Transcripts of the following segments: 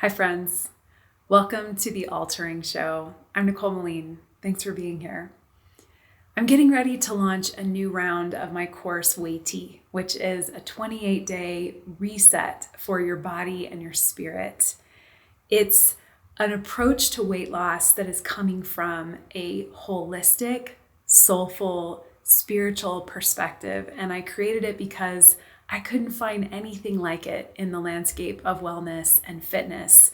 Hi, friends. Welcome to the Altering Show. I'm Nicole Meline. Thanks for being here. I'm getting ready to launch a new round of my course, Weighty, which is a 28-day reset for your body and your spirit. It's an approach to weight loss that is coming from a holistic, soulful, spiritual perspective. And I created it because I couldn't find anything like it in the landscape of wellness and fitness.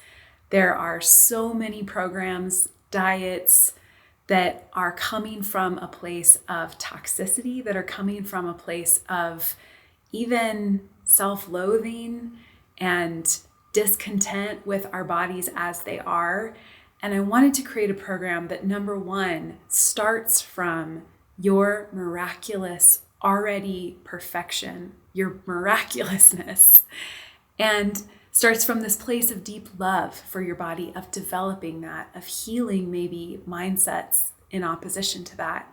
There are so many programs, diets that are coming from a place of toxicity, that are coming from a place of even self-loathing and discontent with our bodies as they are. And I wanted to create a program that, number one, starts from your miraculous already perfection, your miraculousness, and starts from this place of deep love for your body, of developing that, of healing maybe mindsets in opposition to that.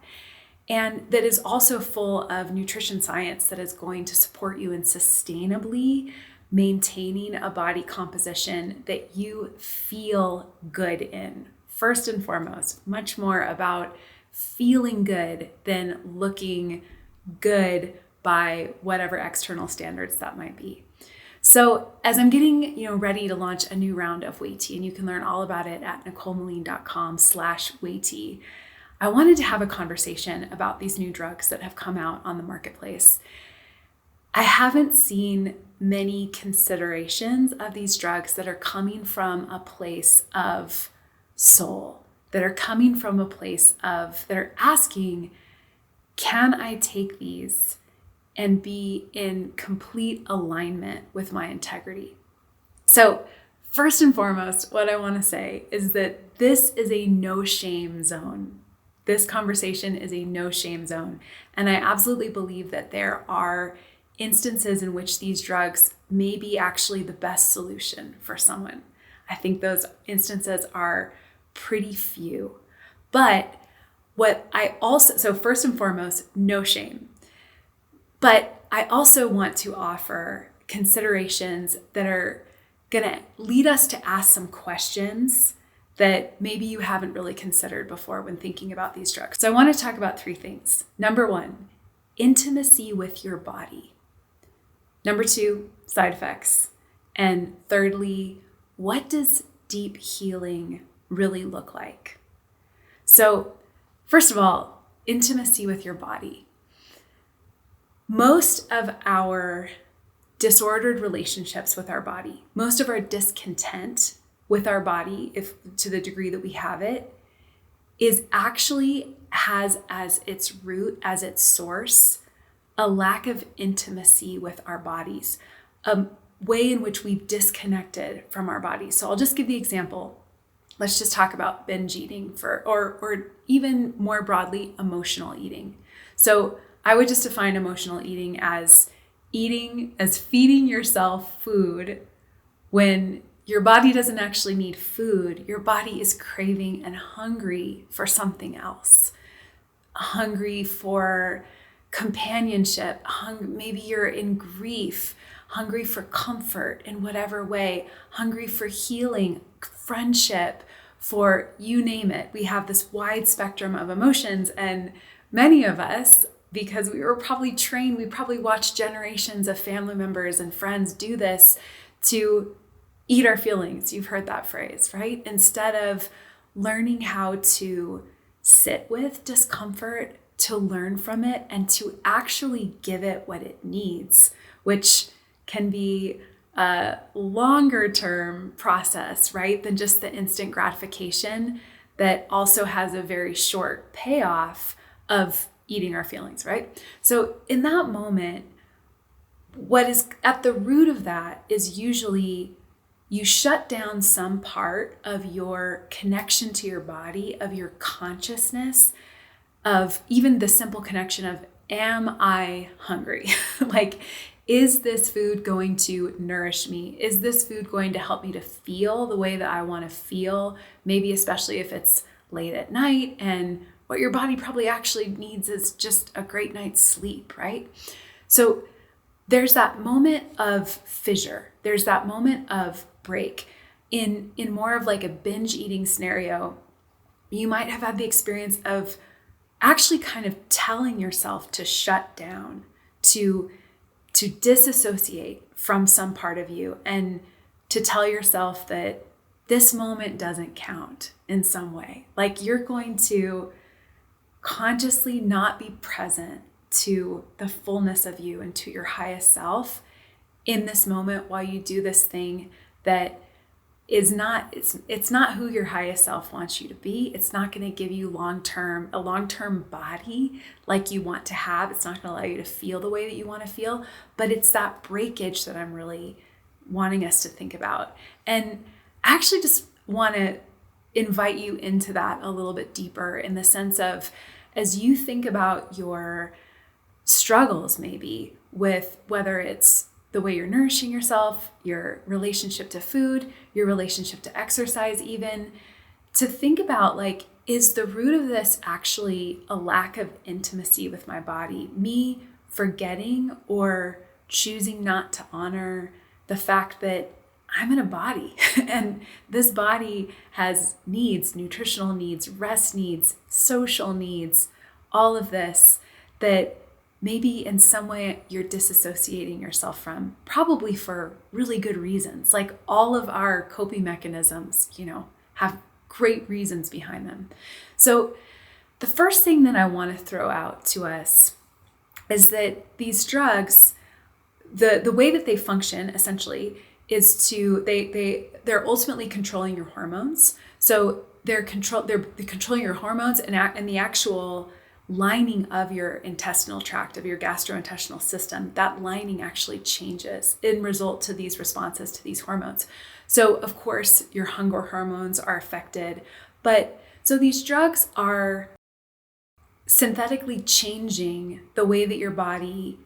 And that is also full of nutrition science that is going to support you in sustainably maintaining a body composition that you feel good in. First and foremost, much more about feeling good than looking good by whatever external standards that might be. So as I'm getting ready to launch a new round of Weighty, and you can learn all about it at nicolemeline.com/Weighty, I wanted to have a conversation about these new drugs that have come out on the marketplace. I haven't seen many considerations of these drugs that are coming from a place of soul, that are coming from a place of, that are asking, can I take these and be in complete alignment with my integrity? So first and foremost, what I want to say is that this is a no shame zone. This conversation is a no shame zone. And I absolutely believe that there are instances in which these drugs may be actually the best solution for someone. I think those instances are pretty few. But so first and foremost, no shame. But I also want to offer considerations that are going to lead us to ask some questions that maybe you haven't really considered before when thinking about these drugs. So I want to talk about three things. Number one, intimacy with your body. Number two, side effects. And thirdly, what does deep healing really look like? So first of all, intimacy with your body. Most of our disordered relationships with our body, most of our discontent with our body, if to the degree that we have it, has as its root, as its source, a lack of intimacy with our bodies, a way in which we've disconnected from our bodies. So I'll just give the example. Let's just talk about binge eating or even more broadly, emotional eating. So I would just define emotional eating as feeding yourself food when your body doesn't actually need food. Your body is craving and hungry for something else. Hungry for companionship. Maybe you're in grief. Hungry for comfort in whatever way. Hungry for healing, friendship, for you name it. We have this wide spectrum of emotions, and many of us, because we were probably trained, we probably watched generations of family members and friends do this, to eat our feelings. You've heard that phrase, right? Instead of learning how to sit with discomfort, to learn from it, and to actually give it what it needs, which can be a longer term process, right? Than just the instant gratification that also has a very short payoff of eating our feelings, right? So in that moment, what is at the root of that is usually you shut down some part of your connection to your body, of your consciousness, of even the simple connection of, am I hungry? Like, is this food going to nourish me? Is this food going to help me to feel the way that I want to feel? Maybe especially if it's late at night and what your body probably actually needs is just a great night's sleep, right? So there's that moment of fissure. There's that moment of break. in more of like a binge eating scenario, you might have had the experience of actually kind of telling yourself to shut down, to disassociate from some part of you, and to tell yourself that this moment doesn't count in some way. Like you're going to consciously not be present to the fullness of you and to your highest self in this moment while you do this thing that is not, it's not who your highest self wants you to be. It's not going to give you a long-term body like you want to have. It's not going to allow you to feel the way that you want to feel, but it's that breakage that I'm really wanting us to think about. And I actually just want to invite you into that a little bit deeper, in the sense of, as you think about your struggles, maybe with whether it's the way you're nourishing yourself, your relationship to food, your relationship to exercise, even to think about, like, is the root of this actually a lack of intimacy with my body, me forgetting or choosing not to honor the fact that I'm in a body and this body has needs, nutritional needs, rest needs, social needs, all of this that maybe in some way you're disassociating yourself from, probably for really good reasons. Like all of our coping mechanisms, have great reasons behind them. So the first thing that I want to throw out to us is that these drugs, the way that they function essentially is they're ultimately controlling your hormones. So they're controlling your hormones and the actual lining of your intestinal tract, of your gastrointestinal system. That lining actually changes in result to these responses to these hormones. So of course your hunger hormones are affected, but so these drugs are synthetically changing the way that your body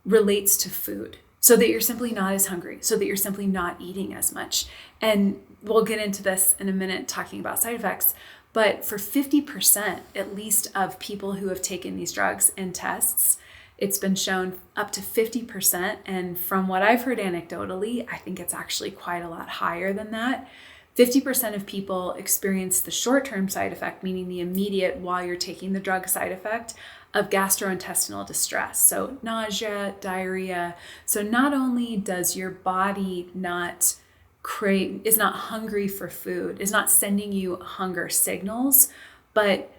relates to food, so that you're simply not as hungry, so that you're simply not eating as much. And we'll get into this in a minute talking about side effects, but for 50% at least of people who have taken these drugs in tests, it's been shown up to 50%. And from what I've heard anecdotally, I think it's actually quite a lot higher than that. 50% of people experience the short-term side effect, meaning the immediate while you're taking the drug side effect of gastrointestinal distress. So nausea, diarrhea. So not only does your body is not hungry for food, is not sending you hunger signals, but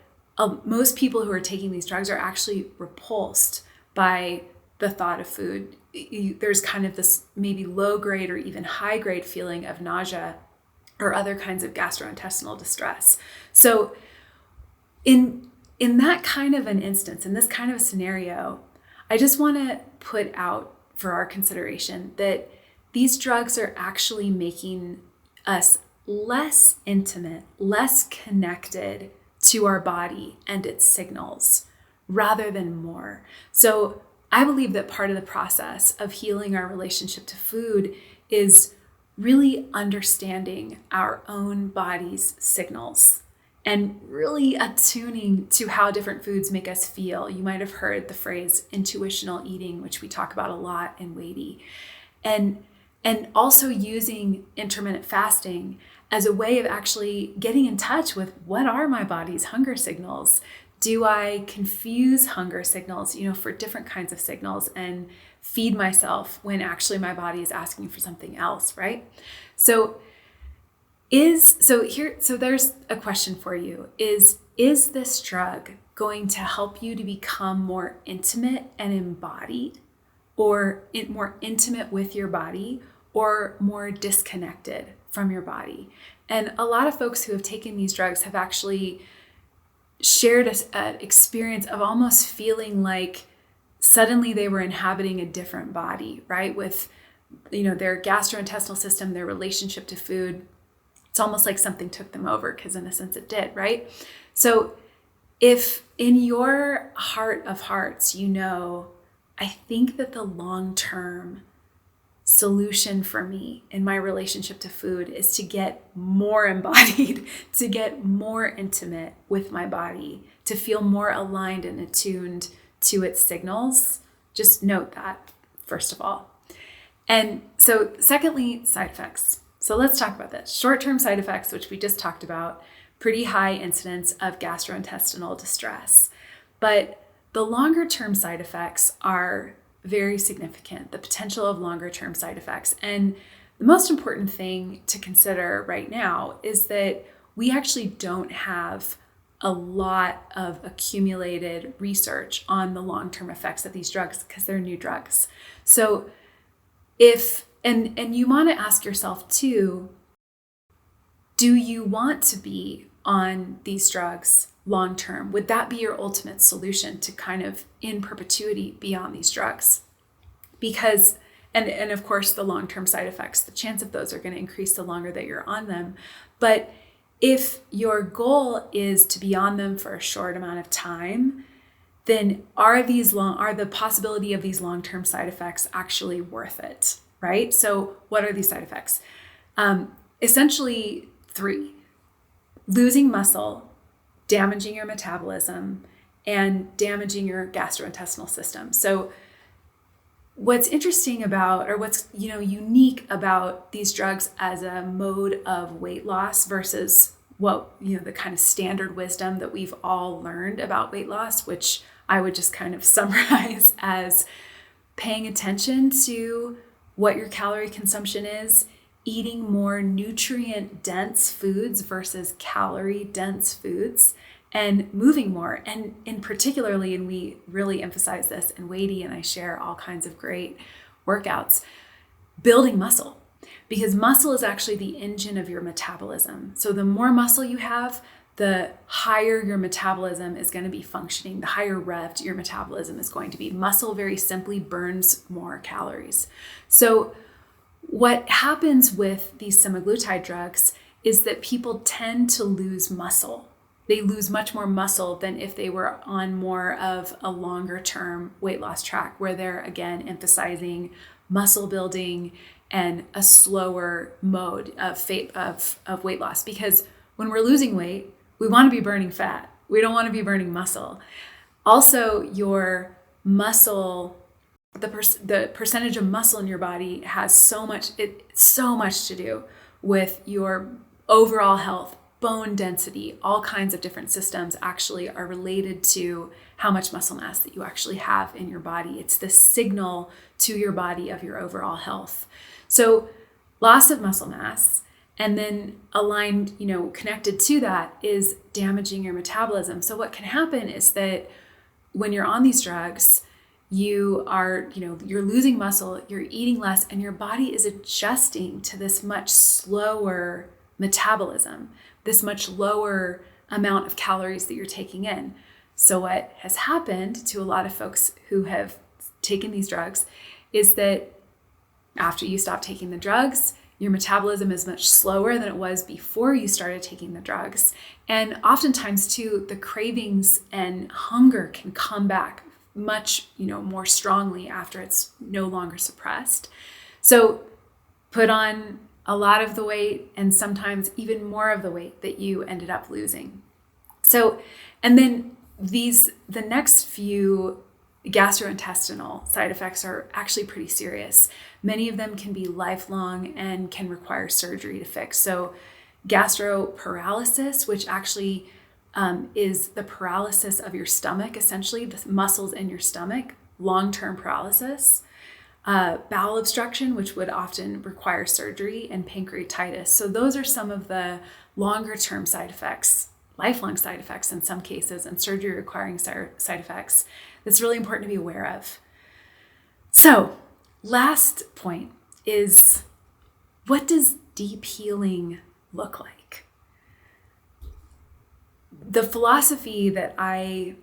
most people who are taking these drugs are actually repulsed by the thought of food. There's kind of this maybe low grade or even high grade feeling of nausea or other kinds of gastrointestinal distress. So in that kind of an instance, in this kind of a scenario, I just want to put out for our consideration that these drugs are actually making us less intimate, less connected to our body and its signals rather than more. So I believe that part of the process of healing our relationship to food is really understanding our own body's signals and really attuning to how different foods make us feel. You might have heard the phrase intuitional eating, which we talk about a lot in Weighty. And also using intermittent fasting as a way of actually getting in touch with what are my body's hunger signals. Do I confuse hunger signals, for different kinds of signals and feed myself when actually my body is asking for something else, right? So there's a question for you. Is this drug going to help you to become more intimate and embodied, or more intimate with your body, or more disconnected from your body? And a lot of folks who have taken these drugs have actually shared an experience of almost feeling like suddenly they were inhabiting a different body, right? With, their gastrointestinal system, their relationship to food. It's almost like something took them over, because in a sense it did, right? So if in your heart of hearts, I think that the long-term solution for me in my relationship to food is to get more embodied, to get more intimate with my body, to feel more aligned and attuned to its signals. Just note that, first of all. And so secondly, side effects. So let's talk about this. Short-term side effects, which we just talked about, pretty high incidence of gastrointestinal distress. But the longer-term side effects are very significant, the potential of longer-term side effects. And the most important thing to consider right now is that we actually don't have a lot of accumulated research on the long-term effects of these drugs because they're new drugs. So and you want to ask yourself too, do you want to be on these drugs long-term? Would that be your ultimate solution to kind of in perpetuity be on these drugs? Because, and of course the long-term side effects, the chance of those are going to increase the longer that you're on them. But if your goal is to be on them for a short amount of time, then are the possibility of these long-term side effects actually worth it, right? So what are these side effects? Essentially 3: losing muscle, damaging your metabolism, and damaging your gastrointestinal system. So what's interesting about, or what's unique about these drugs as a mode of weight loss versus the kind of standard wisdom that we've all learned about weight loss, which I would just kind of summarize as paying attention to what your calorie consumption is, eating more nutrient-dense foods versus calorie-dense foods, and moving more. And in particularly, and we really emphasize this in Weighty, and I share all kinds of great workouts, building muscle. Because muscle is actually the engine of your metabolism. So the more muscle you have, the higher your metabolism is going to be functioning, the higher revved your metabolism is going to be. Muscle very simply burns more calories. So what happens with these semaglutide drugs is that people tend to lose muscle. They lose much more muscle than if they were on more of a longer term weight loss track, where they're again emphasizing muscle building and a slower mode of weight loss. Because when we're losing weight, we want to be burning fat. We don't want to be burning muscle. Also, your muscle, the percentage of muscle in your body has so much to do with your overall health, bone density. All kinds of different systems actually are related to how much muscle mass that you actually have in your body. It's the signal to your body of your overall health. So loss of muscle mass, and then aligned, connected to that is damaging your metabolism. So what can happen is that when you're on these drugs, you're losing muscle, you're eating less, and your body is adjusting to this much slower metabolism, this much lower amount of calories that you're taking in. So what has happened to a lot of folks who have taken these drugs is that after you stop taking the drugs, your metabolism is much slower than it was before you started taking the drugs. And oftentimes too, the cravings and hunger can come back much, more strongly after it's no longer suppressed. So put on a lot of the weight and sometimes even more of the weight that you ended up losing. So, and then the next few gastrointestinal side effects are actually pretty serious. Many of them can be lifelong and can require surgery to fix. So gastroparalysis, which actually is the paralysis of your stomach, essentially the muscles in your stomach, long-term paralysis, bowel obstruction, which would often require surgery, and pancreatitis. So those are some of the longer-term side effects, lifelong side effects in some cases, and surgery requiring side effects that's really important to be aware of. So last point is, what does deep healing look like? The philosophy that I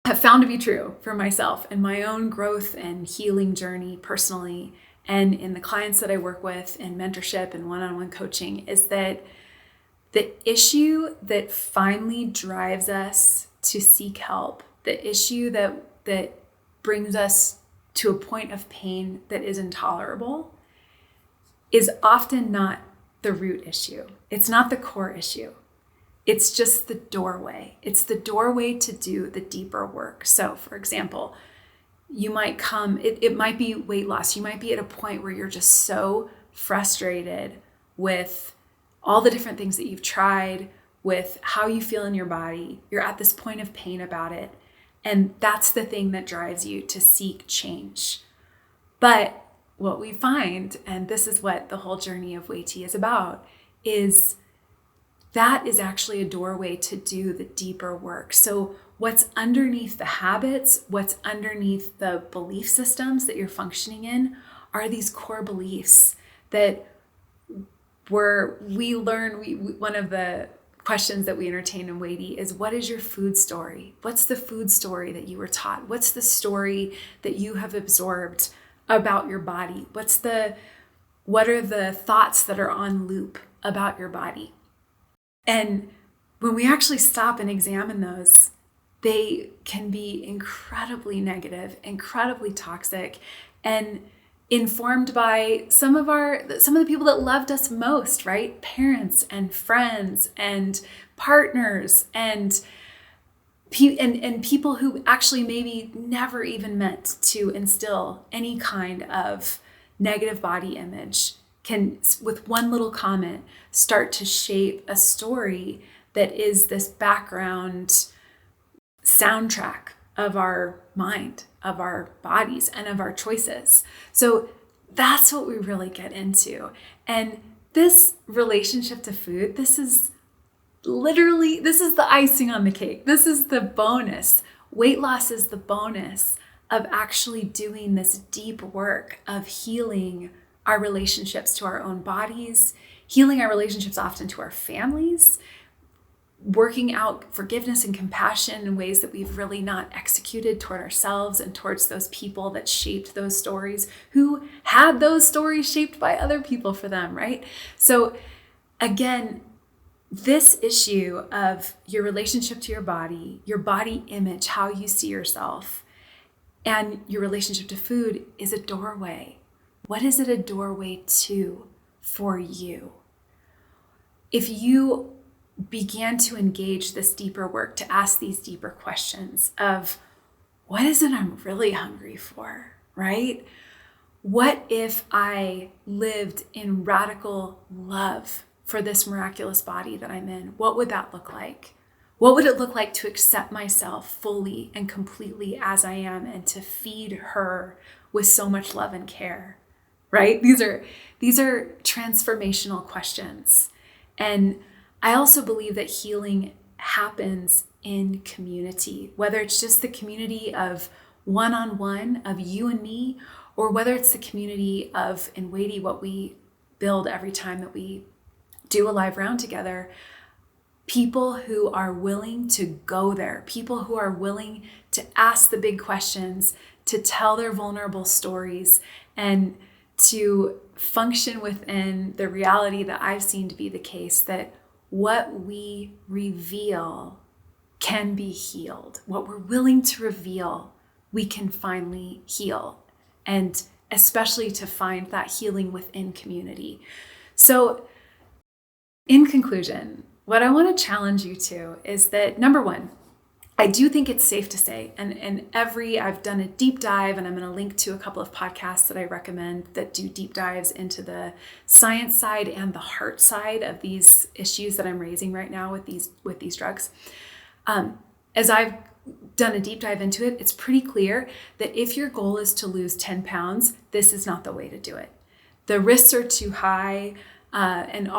have found to be true for myself and my own growth and healing journey personally, and in the clients that I work with in mentorship and one-on-one coaching, is that the issue that finally drives us to seek help, the issue that brings us to a point of pain that is intolerable, is often not the root issue. It's not the core issue. It's just the doorway. It's the doorway to do the deeper work. So for example, you might it might be weight loss. You might be at a point where you're just so frustrated with all the different things that you've tried, with how you feel in your body. You're at this point of pain about it. And that's the thing that drives you to seek change. But what we find, and this is what the whole journey of Weighty is about, is that is actually a doorway to do the deeper work. So what's underneath the habits, what's underneath the belief systems that you're functioning in are these core beliefs that we learn. One of the questions that we entertain in Weighty is, what is your food story? What's the food story that you were taught? What's the story that you have absorbed about your body? What are the thoughts that are on loop about your body? And when we actually stop and examine those, they can be incredibly negative, incredibly toxic, and informed by some of the people that loved us most, right? Parents and friends and partners and people who actually maybe never even meant to instill any kind of negative body image can, with one little comment, start to shape a story that is this background soundtrack of our mind, of our bodies, and of our choices. So that's what we really get into. And this relationship to food, this is the icing on the cake. This is the bonus. Weight loss is the bonus of actually doing this deep work of healing our relationships to our own bodies, healing our relationships often to our families, working out forgiveness and compassion in ways that we've really not executed toward ourselves and towards those people that shaped those stories, who had those stories shaped by other people for them, right? So again, this issue of your relationship to your body image, how you see yourself, and your relationship to food is a doorway. What is it a doorway to for you? If you began to engage this deeper work, to ask these deeper questions of, what is it I'm really hungry for, right? What if I lived in radical love for this miraculous body that I'm in? What would that look like? What would it look like to accept myself fully and completely as I am, and to feed her with so much love and care, right? These are transformational questions. And I also believe that healing happens in community, whether it's just the community of one-on-one of you and me, or whether it's the community of, in Weighty, what we build every time that we do a live round together, people who are willing to go there, people who are willing to ask the big questions, to tell their vulnerable stories, and to function within the reality that I've seen to be the case, that what we reveal can be healed. What we're willing to reveal, we can finally heal. And especially to find that healing within community. So in conclusion, what I want to challenge you to is that, number one, I do think it's safe to say, and I've done a deep dive, and I'm going to link to a couple of podcasts that I recommend that do deep dives into the science side and the heart side of these issues that I'm raising right now with these drugs. As I've done a deep dive into it, it's pretty clear that if your goal is to lose 10 pounds, this is not the way to do it. The risks are too high, and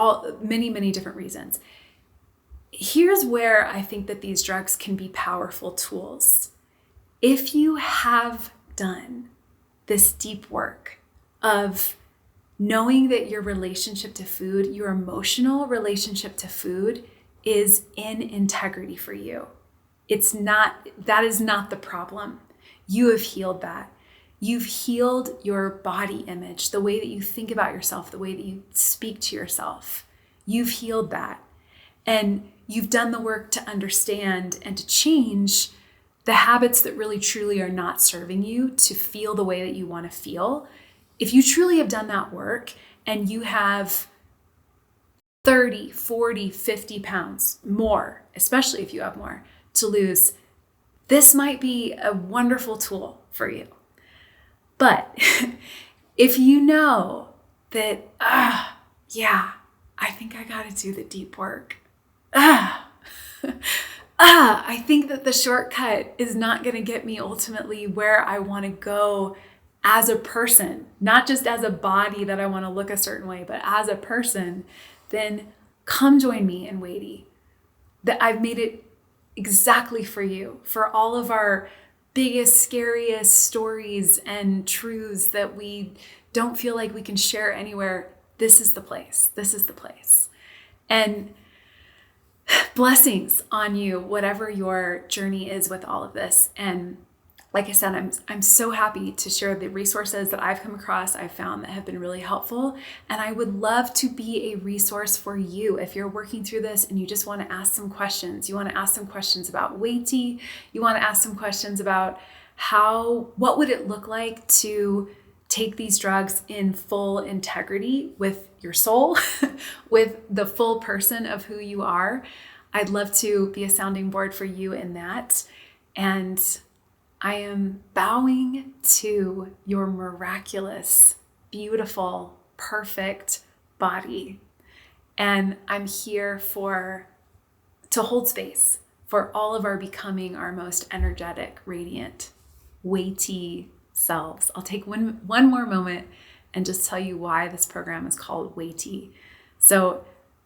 many different reasons. Here's where I think that these drugs can be powerful tools. If you have done this deep work of knowing that your relationship to food, your emotional relationship to food, is in integrity for you. That is not the problem. You have healed that. You've healed your body image, the way that you think about yourself, the way that you speak to yourself. You've healed that. And you've done the work to understand and to change the habits that really truly are not serving you to feel the way that you want to feel. If you truly have done that work and you have 30, 40, 50 pounds more, especially if you have more to lose, this might be a wonderful tool for you. But if you know that, I think I got to do the deep work. I think that the shortcut is not going to get me ultimately where I want to go as a person, not just as a body that I want to look a certain way, but as a person. Then come join me in Weighty. That I've made it exactly for you, for all of our biggest, scariest stories and truths that we don't feel like we can share anywhere. This is the place. This is the place. And blessings on you, whatever your journey is with all of this. And like I said, I'm so happy to share the resources that I've come across, I've found that have been really helpful. And I would love to be a resource for you if you're working through this and you just want to ask some questions. You want to ask some questions about Weighty. You want to ask some questions about what would it look like to take these drugs in full integrity with your soul, with the full person of who you are. I'd love to be a sounding board for you in that. And I am bowing to your miraculous, beautiful, perfect body. And I'm here to hold space for all of our becoming our most energetic, radiant, weighty selves. I'll take one more moment and just tell you why this program is called Weighty. So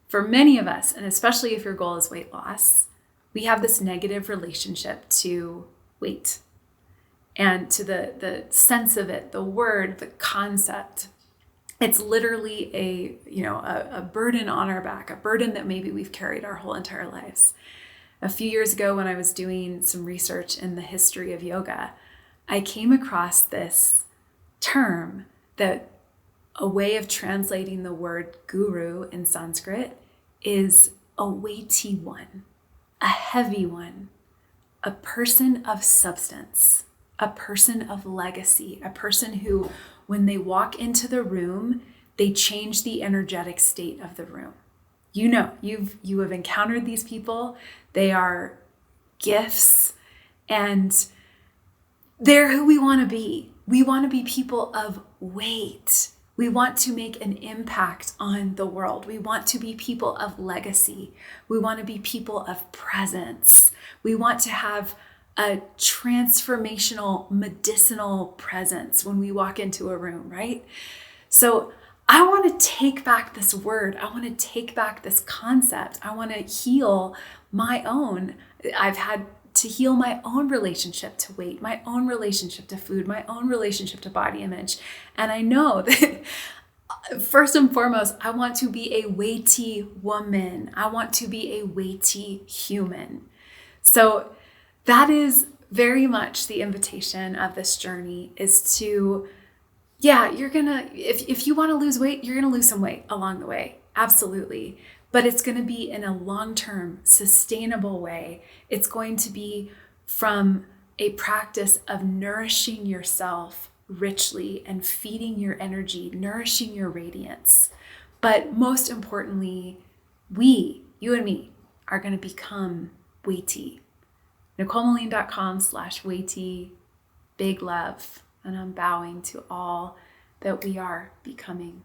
for many of us, and especially if your goal is weight loss, we have this negative relationship to weight and to the sense of it, the word, the concept. It's literally a burden on our back, a burden that maybe we've carried our whole entire lives. A few years ago, when I was doing some research in the history of yoga, I came across this term that a way of translating the word guru in Sanskrit is a weighty one, a heavy one, a person of substance, a person of legacy, a person who, when they walk into the room, they change the energetic state of the room. You know, you have encountered these people. They are gifts, and they're who we want to be. We want to be people of weight. We want to make an impact on the world. We want to be people of legacy. We want to be people of presence. We want to have a transformational, medicinal presence when we walk into a room, right? So I want to take back this word. I want to take back this concept. I want to heal my own. I've had to heal my own relationship to weight, my own relationship to food, my own relationship to body image. And I know that first and foremost, I want to be a weighty woman. I want to be a weighty human. So that is very much the invitation of this journey, is to, if you want to lose weight, you're going to lose some weight along the way. Absolutely. But it's going to be in a long-term, sustainable way. It's going to be from a practice of nourishing yourself richly and feeding your energy, nourishing your radiance. But most importantly, you and me, are going to become weighty. NicoleMeline.com/weighty. Big love. And I'm bowing to all that we are becoming.